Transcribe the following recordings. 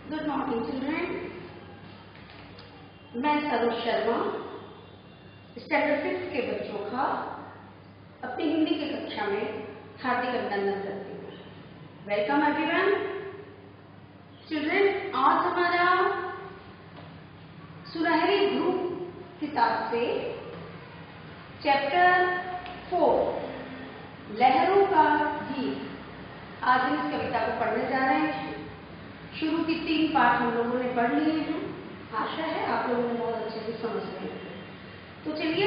Good morning children. मैं Saroj Sharma standard 5 के बच्चों का अपनी हिंदी की कक्षा में हार्दिक अभिनंदन करती हूँ। Welcome everyone. चिल्ड्रेन, आज हमारा सुनहरी ध्रुव किताब से चैप्टर 4 लहरों का गीत, आज हम इस कविता को पढ़ने जा रहे हैं। शुरू की 3 पाठ हम लोगों ने पढ़ लिए हैं। आशा है आप लोगों ने बहुत अच्छे से समझ गए। तो चलिए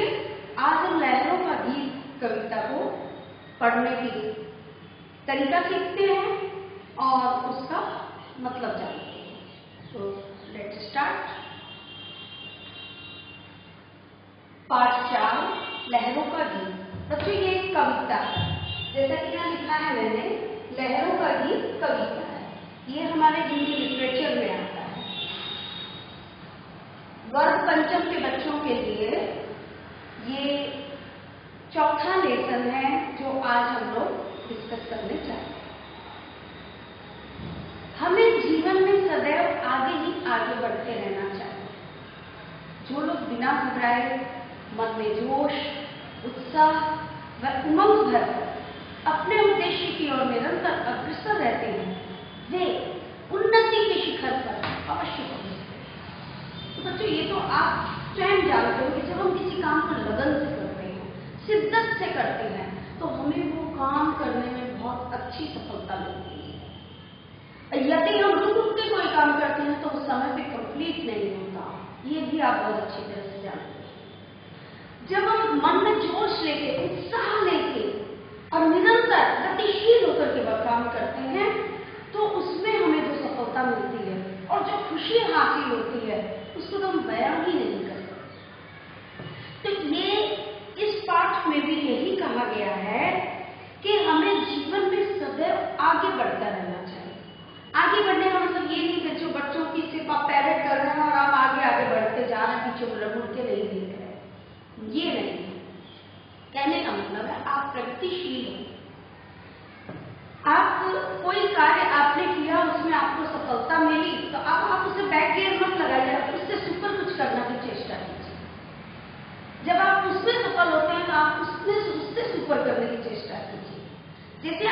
आज हम लहरों का गीत कविता को पढ़ने की तरीका सीखते हैं और उसका मतलब जानते हैं। तो लेट्स स्टार्ट। पाठ 4 लहरों का गीत। बच्चों ये एक कविता है, जैसा कि यहाँ लिखा है मैंने, लहरों का गीत कविता है। ये हमारे हिंदी लिटरेचर में आता है। वर्ग पंचम के बच्चों के लिए ये चौथा लेसन है जो आज हम लोग डिस्कस करने चाहते हैं। हमें जीवन में सदैव आगे ही आगे बढ़ते रहना चाहिए। जो लोग बिना घबराए मन में जोश, उत्साह व उमंग भरकर अपने उद्देश्य की ओर निरंतर अग्रसर रहते हैं, वे उन्नति के शिखर पर अवश्य पहुंचते हैं। तो बच्चों ये तो आप स्वयं जानते हो कि जब हम किसी काम को लगन से करते हैं, शिद्दत से करते हैं, तो हमें वो काम करने में बहुत अच्छी सफलता मिलती है। यदि हम रुक के कोई काम करते हैं तो उस समय पे कंप्लीट नहीं होता। ये भी आप बहुत अच्छी तरह से जानते हैं। जब हम मन में जोश लेके, उत्साह लेके और निरंतर गतिशील होकर के वह काम करते हैं तो उसमें हमें जो सफलता मिलती है और जो खुशी हासिल होती है उसको तो हम बयान ही नहीं कर सकते। तो ये इस पाठ में भी यही कहा गया है कि हमें जीवन में सदैव आगे बढ़ता रहना चाहिए। आगे बढ़ने का मतलब ये नहीं कि जो बच्चों की सिर्फ आप पैरेड कर रहे हैं और आप आगे आगे बढ़ते जा रहे हैं, पीछे मुड़ के नहीं देख रहे हैं, ये नहीं। कहने का मतलब है आप प्रगतिशील हो। आप कोई कार्य आपने किया, उसमें आपको सफलता मिली, तो अब आप उसे बैक गियर मत लगाइए, आप उससे सुपर कुछ करने की चेष्टा कीजिए। जब आप उसमें सफल होते हैं तो आप उससे सुपर करने की चेष्टा कीजिए। जैसे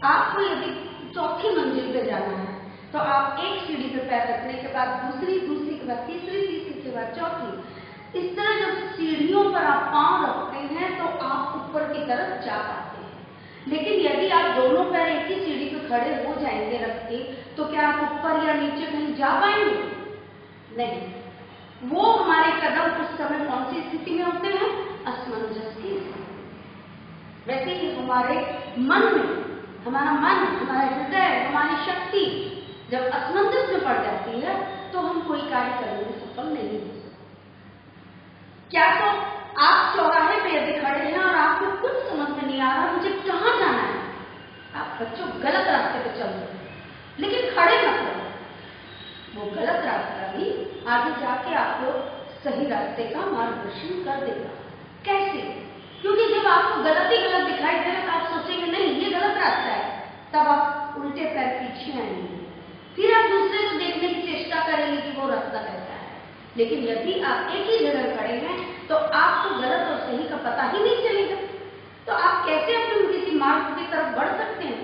आपको यदि चौथी मंजिल पे जाना है तो आप एक सीढ़ी पे पैर रखने के बाद दूसरी के बाद तीसरी के बाद चौथी, इस तरह जब सीढ़ियों पर आप पांव रखते हैं तो आप ऊपर की तरफ जा पाते हैं। लेकिन यदि आप दोनों पैर एक ही सीढ़ी पे खड़े हो जाएंगे रख के, तो क्या आप ऊपर या नीचे कहीं जा पाएंगे? नहीं। वो हमारे कदम उस समय कौन सी स्थिति में होते हैं? असमंजस की स्थिति। वैसे ही हमारे मन में, हमारा मन, हमारा हृदय, हमारी शक्ति जब असमंजस में पड़ जाती है तो हम कोई कार्य करने में सफल नहीं हो सकते। क्या तो आप चौराहे पे यदि खड़े हैं और आपको कुछ समझ में नहीं आ रहा मुझे कहाँ जाना है, आप बच्चों गलत रास्ते पे चल रहे हैं, लेकिन खड़े मत रहो। वो गलत रास्ता भी आगे जाके आपको सही रास्ते का मार्गदर्शन कर देगा। कैसे? क्योंकि जब आपको गलत ही गलत दिखाई दे रहा तो आप सोचेंगे नहीं ये गलत रास्ता है, तब आप उल्टे पैर पीछे आएंगे, फिर आप दूसरे को देखने की चेष्टा करेंगे कि वो रास्ता कैसा है। लेकिन यदि आप एक ही जगह खड़े हैं तो आपको गलत और सही का पता ही नहीं चलेगा, तो आप कैसे अपने किसी मार्ग की तरफ बढ़ सकते हैं?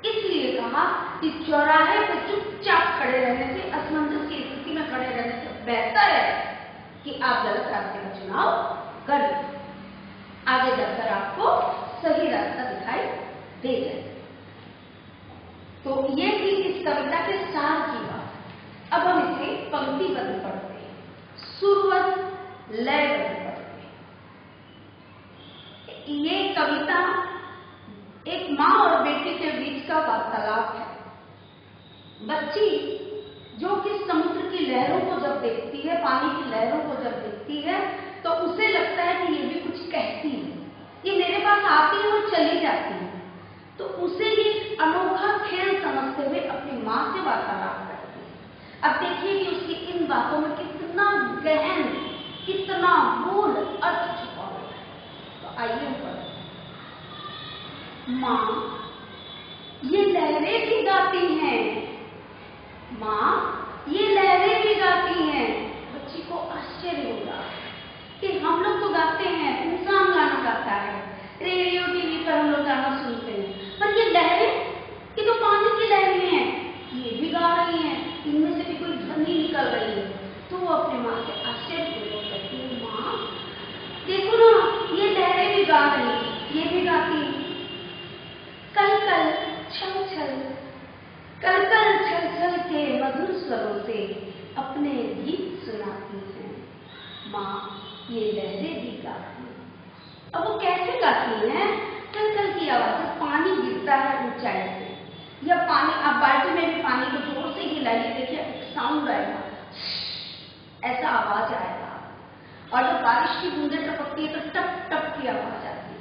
इसलिए कहा कि चौराहे पर चुपचाप खड़े रहने से, असमंजस की स्थिति में खड़े रहने से बेहतर है कि आप गलत रास्ते का चुनाव करें। आगे जाकर आपको सही रास्ता दिखाई दे जाए। तो ये थी इस कविता के सार की बात। अब हम इसे पंक्तिबद्ध पढ़ते हैं, सुरवत लयबद्ध पढ़ते हैं। ये कविता एक माँ और बेटी के बीच का वार्तालाप है। बच्ची जो कि समुद्र की लहरों को जब देखती है, पानी की लहरों को जब देखती है, तो उसे लगता है कि ये भी कुछ कहती है, ये मेरे पास आती है और चली जाती है। तो उसे ये अनोखा खेल समझते हुए अपनी माँ से वार्तालाप करती है। अब देखिए कि उसकी इन बातों में कितना गहन, कितना मूल अर्थ छुपा हुआ है। तो आइए पढ़ते। माँ, ये लहरें भी गाती हैं, माँ ये लहरें भी गाती हैं। बच्ची को आश्चर्य होगा कि हम लोग तो गाते हैं, इंसान गाना गाता है, रेडियो टीवी पर हम लोग गाना सुनते हैं, पर ये लहरें, ये तो पानी की लहरें हैं, ये भी गा रही हैं, इनमें से भी कोई ध्वनि निकल रही है। तो वो अपनी माँ से आश्चर्यपूर्वक कहती है, माँ देखो ना, ये लहरें भी गा रही हैं, ये भी गाती हैं। कल कल छल छल, कल कल छल छल के मधुर स्वरों से अपने गीत सुनाती हैं। माँ ये लहरें भी गाती हैं। अब वो कैसे गाती हैं? कल कल की आवाज, पानी गिरता है ऊंचाई से, या पानी, आप बाल्टी में भी पानी को जोर से हिलाइए, देखिए एक साउंड आएगा, ऐसा आवाज आएगा। और जब बारिश की बूंदें टपकती है तो टप टप की आवाज आती है।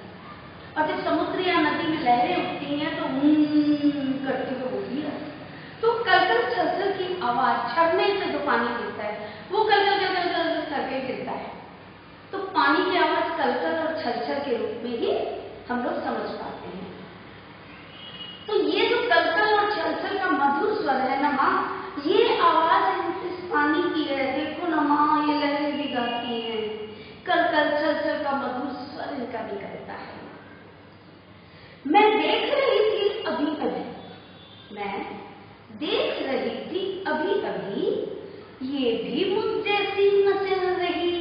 और जब समुद्र या नदी में लहरें उठती हैं तो करती हुए होती है। तो कलकल छलछल की आवाज, झरने से जो पानी गिरता है वो कलकल कलकल कलकल करके गिरता है। तो पानी की आवाज कलकल और छलछल के रूप में ही हम लोग समझ पाते हैं। तो ये जो कलकल और छलछल का मधुर स्वर है ना माँ, ये आवाज इस पानी की है। देखो ना माँ, ये लहरें भी गाती हैं, कलकल छलछल का मधुर स्वर इनका निकलता है। मैं देख रही थी अभी अभी, मैं देख रही थी अभी अभी, ये भी मुझ जैसी मचल रही।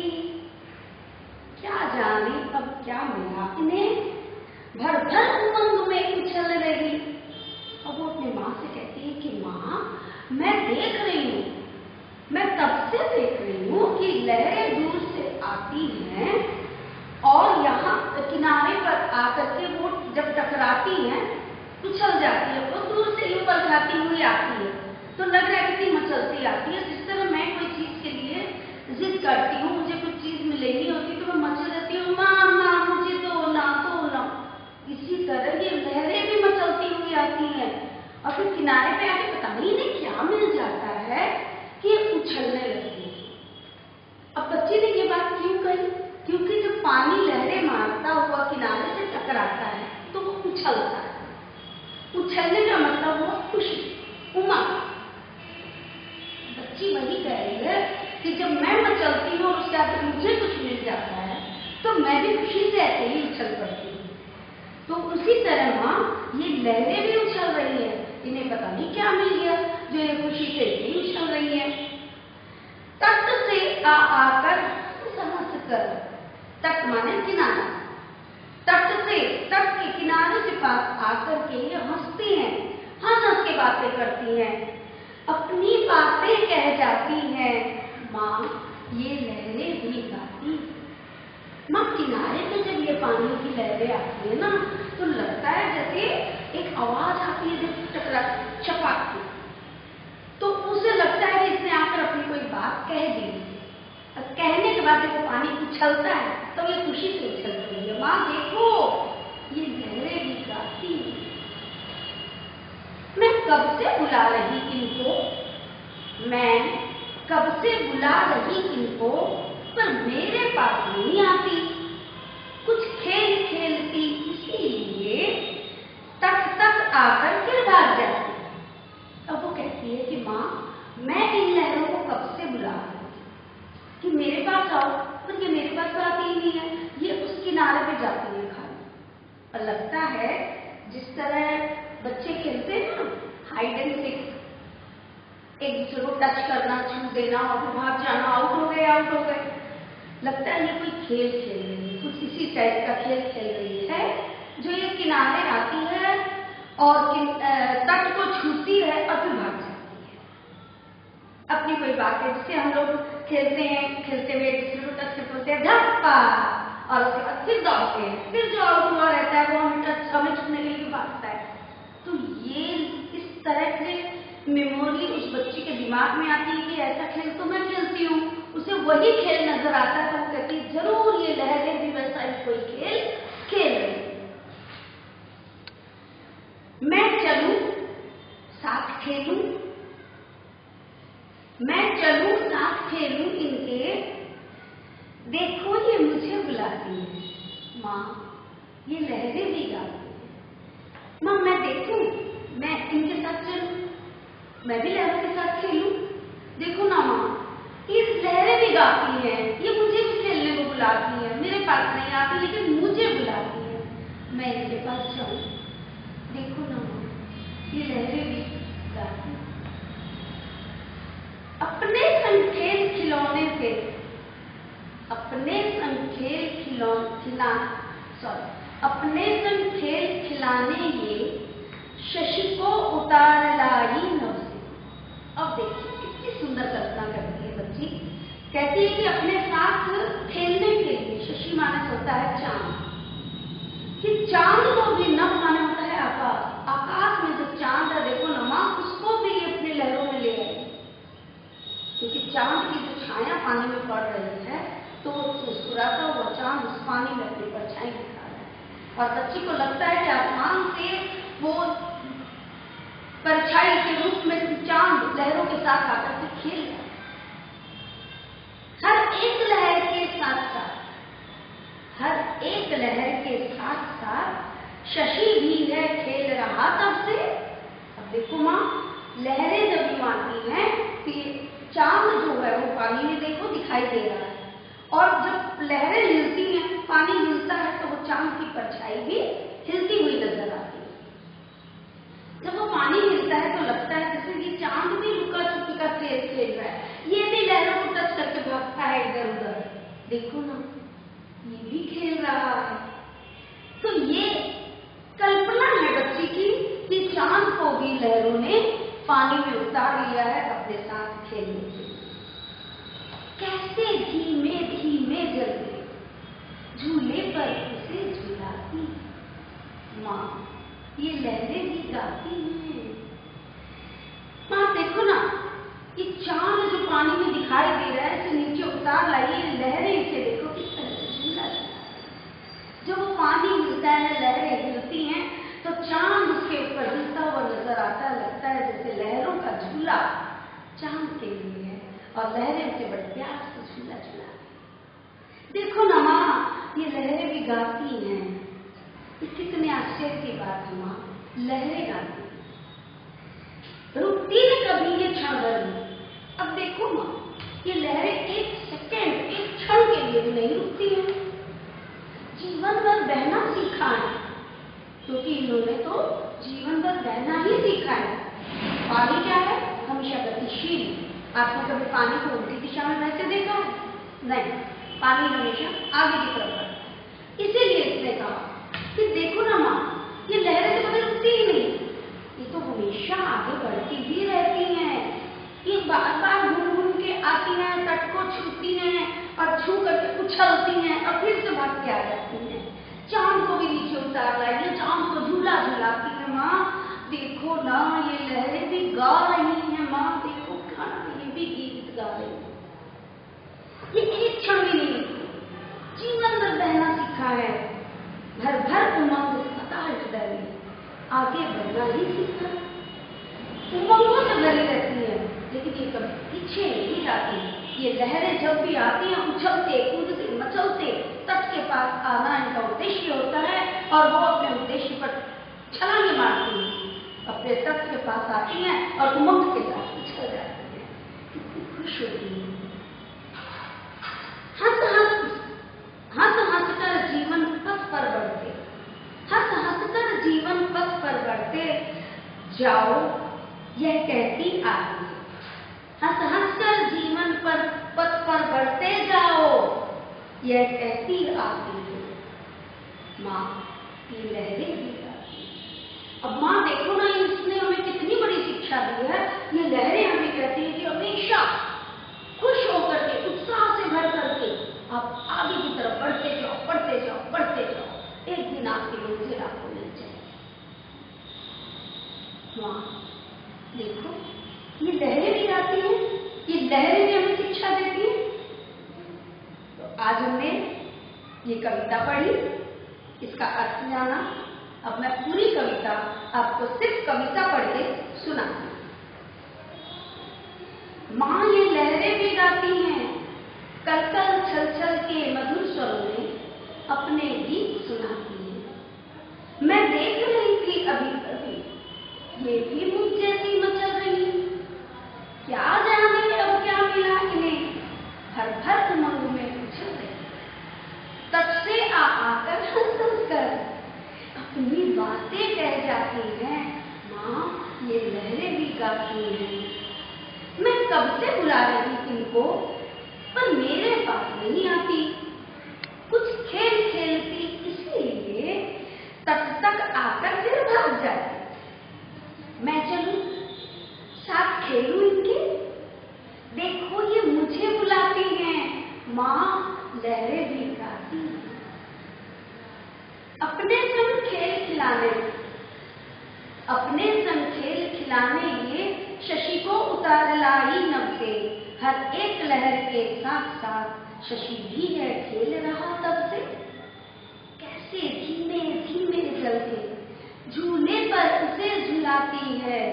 क्या जाने अब क्या मिला इन्हें, भर भर उमंग में उछल रही। अब वो अपनी माँ से कहती है कि माँ मैं देख रही हूँ, मैं तब से देख रही हूँ कि लहरें दूर से आती हैं और यहाँ किनारे पर आकर के वो जब टकराती हैं, उछल जाती है, वो दूर से यूं पलटाती हुई आती है। तो लग रहा है कि मचलती आती है। जिस तरह मैं कोई चीज के लिए जिद करती हूँ, मुझे कुछ चीज मिलेगी होती तो मैं मचल जाती हूँ, माँ माँ मुझे दो ना दो ना। इसी तरह ये लहरें भी मचलती हुई आती हैं और फिर किनारे पे आके पता नहीं इन्हें क्या मिल जाता है कि ये उछलने लगती है। अब बच्ची ने ये बात क्यों कही? क्योंकि जब पानी लहरें मारता हुआ किनारे से टकराता है तो वो उछलता है। उछलने का मतलब वो खुशी, उमंग। बच्ची वही कह रही है कि जब मैं मचलती हूँ और उसके बाद मुझे कुछ मिल जाता है तो मैं भी खुशी से ऐसे ही उछल पड़ती हूँ। तो उसी तरह माँ ये लहरें भी उछल रही है, इन्हें पता नहीं क्या मिल गया जो ये खुशी से ही उछल रही है। तट से आकर हंस कर, तट माने किनारा, तट से, तट के किनारे के पास आकर के ये हंसती हैं, हंस हंस के बातें करती हैं, अपनी बातें कह जाती हैं। माँ ये लहरें भी गाती हैं। माँ किनारे पे जब ये पानी की लहरें आती है ना तो लगता है जैसे एक आवाज आती है जब टकरा छपाक की, तो उसे लगता है कि इसने आकर अपनी कोई बात कह दी। और कहने के बाद जब वो पानी उछलता है तो ये खुशी से उछल रही है। माँ देखो ये लहरें भी गाती हैं। मैं कब से बुला रही इनको, मैं कब से बुला रही इनको, पर मेरे पास नहीं आती। कुछ खेल खेलती इसीलिए तट तक आकर फिर भाग जाती। अब वो कहती है कि माँ मैं इन लहरों को कब से बुला रही हूँ कि मेरे पास आओ, पर ये मेरे पास तो आती ही नहीं है, ये उस किनारे पे जाती है खाली। और लगता है जिस तरह बच्चे खेलते हैं ना हाइड एंड सीक, एक दूसरे को टच करना, छू देना और फिर भाग जाना, आउट हो गए आउट हो गए। लगता है ये कोई खेल खेल रही है, कुछ इसी टाइप का खेल खेल रही है जो ये किनारे आती है और तट को छूती है और फिर भाग जाती है। अपनी कोई बात है जिससे हम लोग खेलते हैं, खेलते हुए दूसरे को टच करते बोलते हैं धप्पा, और उसके बाद फिर दौड़ते हैं, फिर जो आउट हुआ रहता है वो हमें छूने के लिए भागता है। तो ये इस तरह से मेमोरी उस बच्ची के दिमाग में आती है कि ऐसा खेल तो मैं खेलती हूँ, उसे वही खेल नजर आता है तो वो कहती है जरूर ये लहरें भी वैसा ही कोई खेल खेल रही है। मैं चलूं साथ खेलूं, मैं चलूं साथ खेलूं इनके, देखो ये मुझे बुलाती है। माँ ये लहरें भी गाती है। माँ मैं देखूं, मैं इनके साथ चलूं, मैं भी लहरों के साथ खेलूं। देखो ना माँ, ये लहरें भी गाती हैं, ये मुझे भी खेलने को बुलाती हैं। मेरे पास नहीं आती लेकिन मुझे बुलाती हैं, मैं इनके पास जाऊं। देखो ना माँ, ये लहरें भी गाती हैं। अपने संग खेल खिलौने से, अपने संग खेल अपने संग खेल खिलाने ये शशि को उतार लाई नव से। अब देखिए कितनी सुंदर कल्पना करती है बच्ची। कहती है कि अपने साथ खेलने के लिए, शशि माने होता है चांद, कि चांद को भी, नभ माने होता है आकाश, आकाश में जो चांद है देखो ना माँ, उसको भी अपने लहरों में ले आई। क्योंकि चांद की जो छाया पानी में पड़ रही है तो वो मुस्कुराता हुआ चांद उस पानी में अपनी परछाई दिखा रहा है, और बच्ची को लगता है कि आसमान से वो परछाई के रूप में चांद लहरों के साथ आकर के खेल रहा है। हर एक लहर के साथ साथ, हर एक लहर के साथ साथ शशि भी है खेल रहा तब से। अब देखो माँ, लहरें जब यूं आती हैं कि चांद जो है वो पानी में देखो दिखाई दे रहा है, और जब लहरें हिलती हैं, पानी हिलता है तो वो चांद की परछाई भी हिलती हुई नजर आती है। जब वो पानी हिलता है तो लगता है जैसे कि चांद भी लुका छुपी का खेल खेल रहा है, ये भी लहरों को टच करके भागता है इधर उधर। देखो ना, ये भी खेल रहा है। तो ये कल्पना है बच्ची की कि चांद को भी लहरों ने पानी में उतार लिया है अपने साथ खेलने के लिए। कैसे धीमे धीमे जलते झूले पर उसे झुलाती माँ, ये लहरें भी गाती हैं। माँ देखो ना, ये चांद जो पानी में दिखाई दे रहा है, इसे नीचे उतार लाइए, लहरें इसे देखो किस तरह से झूला झूला। जब वो पानी हिलता है, लहरें हिलती हैं, तो चांद उसके ऊपर हिलता हुआ नजर आता है। लगता है जैसे लहरों का झूला चांद के लिए है, और लहरें उसे बड़े प्यार से झूला झूला। देखो ना माँ, ये लहरें भी गाती हैं। ये कितने आश्चर्य की बात है माँ, लहरें गाती हैं, रुकती है कभी ये क्षण भर में। अब देखो माँ, ये लहरें एक सेकेंड, एक क्षण के लिए भी नहीं रुकती हैं, जीवन भर बहना सीखा है, क्योंकि इन्होंने तो जीवन भर बहना ही सीखा है। पानी क्या है? हमेशा गतिशील। आपने कभी पानी को उल्टी दिशा में बहते देखा है? नहीं, पानी हमेशा आगे की तरफ बढ़ता है। इसीलिए इसने कहा कि देखो ना माँ, ये लहरें तो कभी रुकती ही नहीं, ये तो हमेशा आगे बढ़ती ही रहती हैं। ये बार बार घूम घूम के आती हैं, तट को छूती हैं और छू करके उछलती हैं और फिर से भाग के आ जाती हैं। चांद को भी नीचे उतार लाइए, चांद को झूला झूलाती है माँ। देखो ना, ये लहरें भी गा रही हैं माँ, देखो खाना, ये भी गीत गा रही है। ये एक क्षण भी नहीं रुकी, जीवन भर बहना सीखा है, भर भर उमंग पता हृदय में आगे बढ़ना ही सीखा। उमंगों से भरी रहती है, लेकिन ये कभी पीछे नहीं जाती। ये लहरें जब भी आती हैं, उछलते कूदते मचलते तट के पास आना इनका उद्देश्य होता है, और वो अपने उद्देश्य पर छलांगे मारती हैं, अपने तट के पास आती हैं और उमंग के साथ उछल जाती हैं, कितनी खुश होती है। हंस कर जीवन पथ पर बढ़ते, हंस कर जीवन पथ पर बढ़ते जाओ, यह कहती आती है। हंस कर जीवन पर पथ पर बढ़ते जाओ, यह कहती आती है माँ, ये लहरें भी गाती हैं। अब माँ देखो ना, इसने हमें कितनी बड़ी शिक्षा दी है। ये लहरें हमें कहती है कि हमेशा खुश होकर के, उत्साह से भर करके आप आगे की तरफ बढ़ते जाओ, बढ़ते जाओ, बढ़ते जाओ। एक दिन आपकी मंजिल आपको मिल जाएगी। माँ देखो, ये लहरें भी गाती हैं, ये लहरें भी हमें शिक्षा देती हैं। तो आज हमने ये कविता पढ़ी, इसका अर्थ जाना। अब मैं पूरी कविता आपको सिर्फ कविता पढ़ के सुनाती हूँ। माँ ये लहरें भी गाती हैं, कल कल छल छल के मधुर स्वरों में अपने गीत सुनाती हैं। मैं देख रही थी अभी अभी, ये भी मुझ जैसी मचल रही, क्या जाने अब क्या मिला इन्हें, भर भर उमंग में उछल रही। तब से आकर हंस कर अपनी बातें कह जाती हैं। माँ ये लहरें भी गाती हैं। मैं कब से बुला रही इनको, पर मेरे पास नहीं आती। कुछ खेल खेलती इसलिए तट तक आकर फिर भाग जाती। मैं चलूं साथ खेलूं इनके, देखो ये मुझे बुलाती हैं। माँ लहरें भी गाती हैं। अपने संग खेल खिलाने ये शशि को उतार लाई नभ से। हर एक लहर के साथ साथ शशि भी है खेल रहा तब से। कैसे धीमे धीमे चलते झूले पर उसे झुलाती है।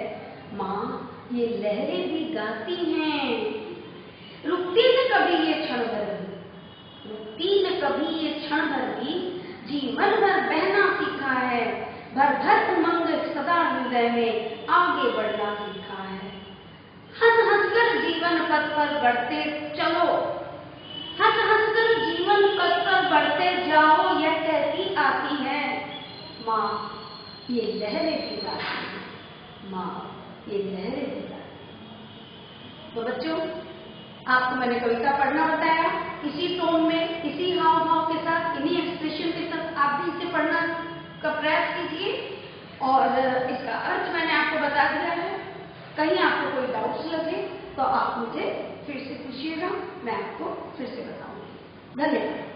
माँ ये लहरें भी गाती हैं। रुकती न कभी ये क्षण भर भी, जीवन भर बहना सीखा है। भर भर उमंग सदा हृदय में आगे बढ़ना सीखा है। हंस हंस कर जीवन पथ पर बढ़ते चलो, हंस हंस कर जीवन पथ पर बढ़ते जाओ, यह कहती आती है। माँ ये लहरें भी गाती हैं। माँ ये लहरें भी गाती हैं। तो बच्चों, आपको मैंने कविता पढ़ना बताया, इसी टोन में, इसी हाव भाव के साथ, इन्हीं एक्सप्रेशन के साथ आप भी इसे पढ़ना का प्रयास कीजिए। और इसका अर्थ मैंने आपको बता दिया है। कहीं आपको कोई डाउट्स लगे तो आप मुझे फिर से पूछिएगा, मैं आपको फिर से बताऊंगी। धन्यवाद।